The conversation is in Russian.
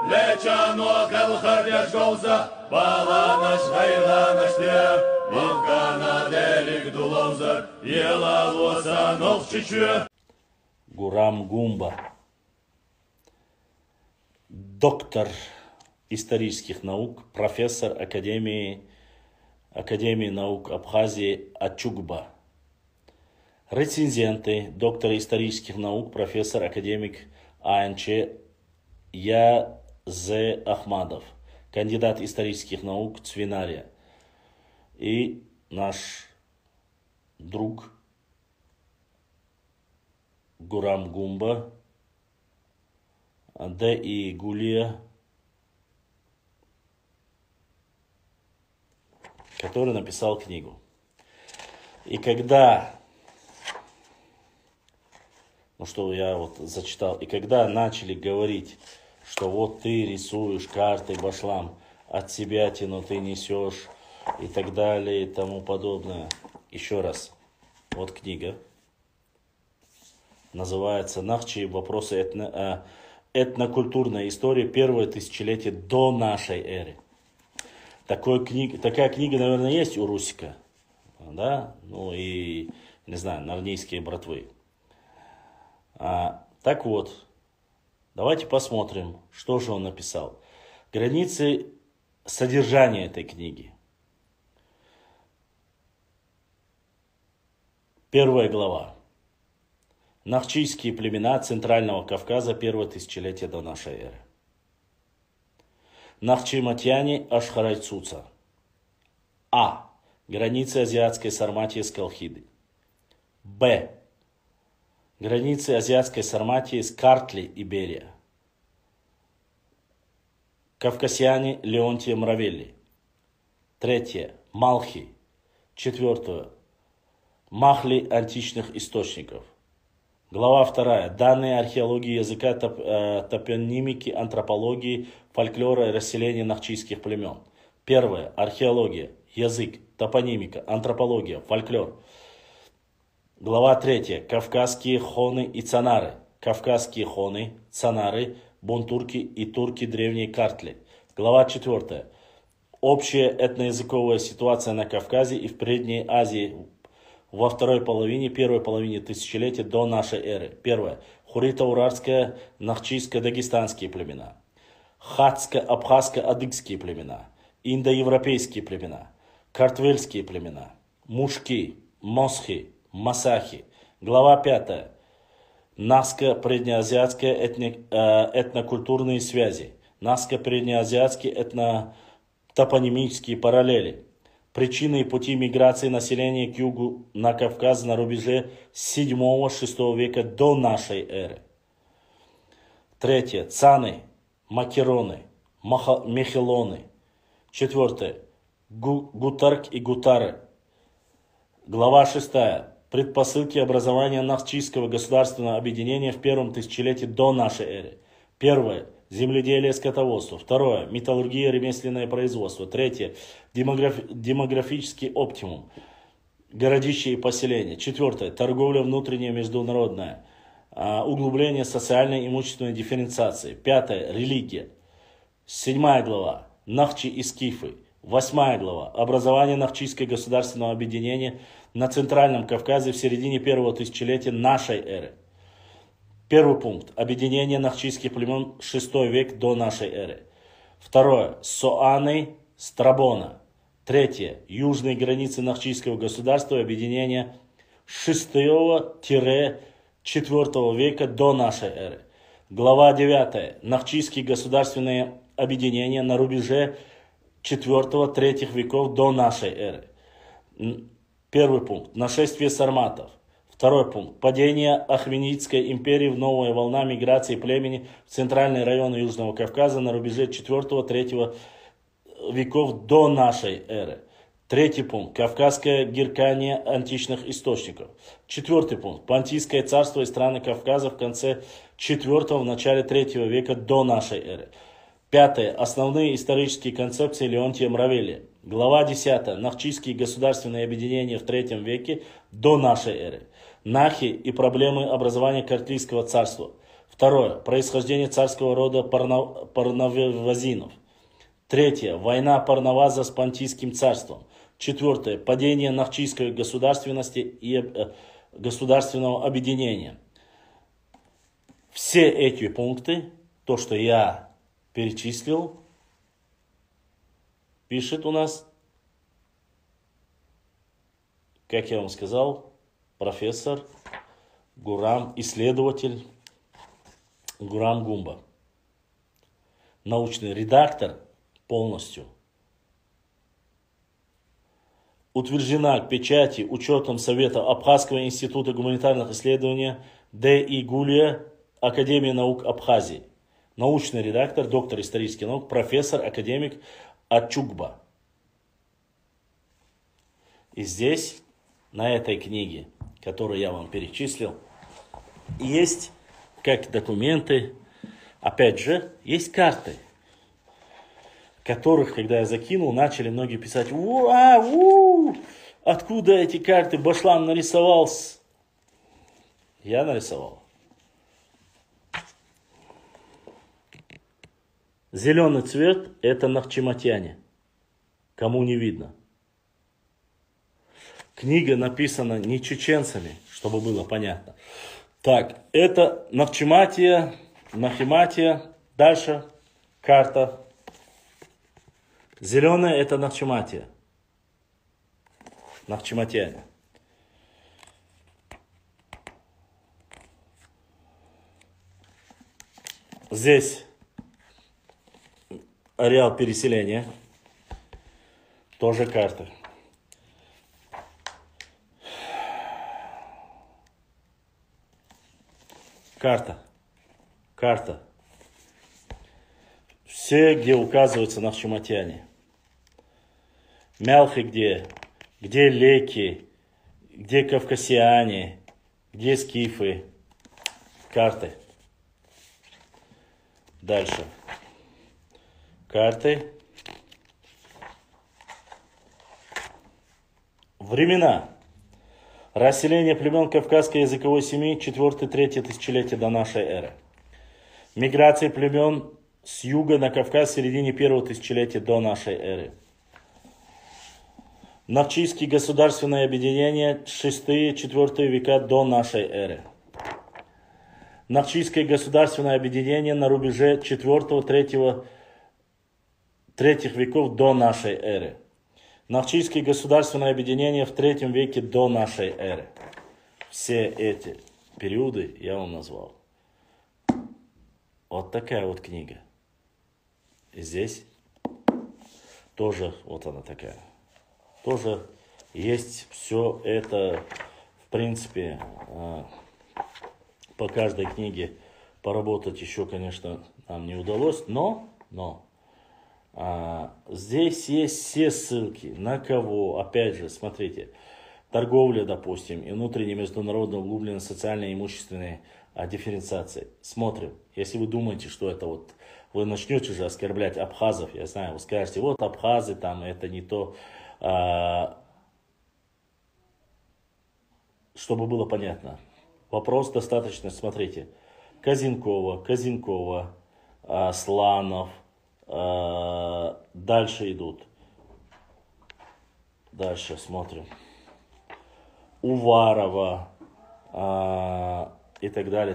Лечано калхардяш голза, баланаш гайланаш те, Ивгана делик дулоза, ела лоса новчичу. Гурам Гумба, доктор исторических наук, профессор Академии наук Абхазии Ачугба. Рецензенты: доктор исторических наук, профессор, академик АНЧ Я.З. Ахмадов, кандидат исторических наук Цвинария. И наш друг Гурам Гумба, Д. И. Гулия, который написал книгу. И когда, что я вот зачитал, и когда начали говорить, что вот ты рисуешь карты башлам, от себя тяну ты несешь, и так далее, и тому подобное. Еще раз, вот книга. Называется «Нахчи. Вопросы этнокультурной истории. Первое тысячелетие до нашей эры». Такая книга, наверное, есть у Русика. Да? Ну и, не знаю, нарнийские братвы. Так вот, давайте посмотрим, что же он написал. Границы содержания этой книги. Первая глава. Нахчийские племена Центрального Кавказа, первое тысячелетие до нашей эры. Нахчиматьяне Ашхарайцуца. А. Границы азиатской Сарматии с Колхиды. Б. Границы азиатской Сарматии с Картли, Иберия. Кавкасиане Леонтия Мравелли. Третье. Малхи. Четвертое. Махли античных источников. Глава 2. Данные археологии языка, топонимики, антропологии, фольклора и расселения нахчийских племен. Первое. Археология, язык, топонимика, антропология, фольклор. Глава 3. Кавказские хоны и цанары. Кавказские хоны, цанары, бунтурки и турки древней Картли. Глава 4. Общая этноязыковая ситуация на Кавказе и в Предней Азии во первой половине тысячелетия до нашей эры. Первое. Хурита-Урарская, Нахчийско-Дагестанские племена. Хатско-Абхазско-Адыгские племена. Индоевропейские племена. Картвельские племена. Мушки, Мосхи, Масахи. Глава 5. Наско-преднеазиатские этнокультурные связи. Наско-преднеазиатские этнотопонимические параллели. Причины и пути миграции населения к югу на Кавказ на рубеже 7-6 века до нашей эры. Третье. Цаны, Макероны, Мехелоны. Четвертое. Гутарк и Гутары. Глава 6. Предпосылки образования Нахчийского государственного объединения в первом тысячелетии до нашей эры. Первое. Земледелие, скотоводство. Второе. Металлургия, ремесленное производство. Третье. Демографический оптимум. Городища и поселения. Четвертое. Торговля внутренняя, международная. Углубление социальной и имущественной дифференциации. Пятое. Религия. 7 глава. Нахчи и скифы. 8 глава. Образование Нахчийского государственного объединения на Центральном Кавказе в середине первого тысячелетия нашей эры. Первый пункт. Объединение нахчийских племен 6 век до нашей эры. Второе. Соаны, Страбона. Третье. Южные границы Нахчийского государства объединения 6-4 века до нашей эры. Глава 9. Нахчийские государственные объединения на рубеже 4-3 веков до нашей эры. Первый пункт. Нашествие сарматов. Второй пункт. Падение Ахменидской империи в новая волна миграции племени в центральные районы Южного Кавказа на рубеже 4-3 веков до нашей эры. Третий пункт. Кавказское геркание античных источников. Четвертый пункт. Понтийское царство и страны Кавказа в конце 4-го, в начале 3 века до нашей эры. Пятое. Основные исторические концепции Леонтия Мравелли. Глава 10. Нахчийские государственные объединения в 3 веке до нашей эры. Нахи и проблемы образования Картлийского царства. Второе. Происхождение царского рода Парнавазинов. Третье. Война Парнаваза с Понтийским царством. Четвертое. Падение нахчийской государственности и государственного объединения. Все эти пункты, то, что я перечислил, пишет у нас, как я вам сказал, профессор Гурам, исследователь Гурам Гумба. Научный редактор полностью. Утверждена к печати учетом Совета Абхазского института гуманитарных исследований Д.И. Гулия, Академия наук Абхазии. Научный редактор, доктор исторических наук, профессор, академик Ачугба. И здесь, на этой книге, которую я вам перечислил, есть как документы, опять же, есть карты, которых, когда я закинул, начали многие писать: откуда эти карты Башлан нарисовал? Я нарисовал. Зеленый цвет – это нахчематяне. Кому не видно. Книга написана не чеченцами, чтобы было понятно. Так, это Нахчематия, Нахиматия. Дальше карта. Зеленая – это Нахчематия. Нахчематяне. Здесь ареал переселения. Тоже карта. Карта. Все, где указываются нахчематяне. Мялхи где леки, где кавказиане, где скифы. Карты. Дальше. Карты. Времена. Расселение племен кавказской языковой семьи 4-3 тысячелетия до нашей эры. Миграция племен с юга на Кавказ в середине 1-го тысячелетия до нашей эры. Нахчийские государственные объединения 6-4 века до нашей эры. Нахчийское государственное объединение на рубеже 4-3 веков до нашей эры. Нахчийское государственное объединение в 3 веке до нашей эры. Все эти периоды я вам назвал. Вот такая вот книга. И здесь тоже вот она такая. Тоже есть все это, в принципе, по каждой книге поработать еще, конечно, нам не удалось, но здесь есть все ссылки, на кого, опять же, смотрите, торговля, допустим, и внутренняя международная углубленная социальная и имущественная дифференциация. Смотрим, если вы думаете, что это вот, вы начнете же оскорблять абхазов, я знаю, вы скажете, вот абхазы, там, это не то, чтобы было понятно. Вопрос достаточно, смотрите, Казинкова, Сланов, дальше идут. Дальше смотрим. Уварова и так далее.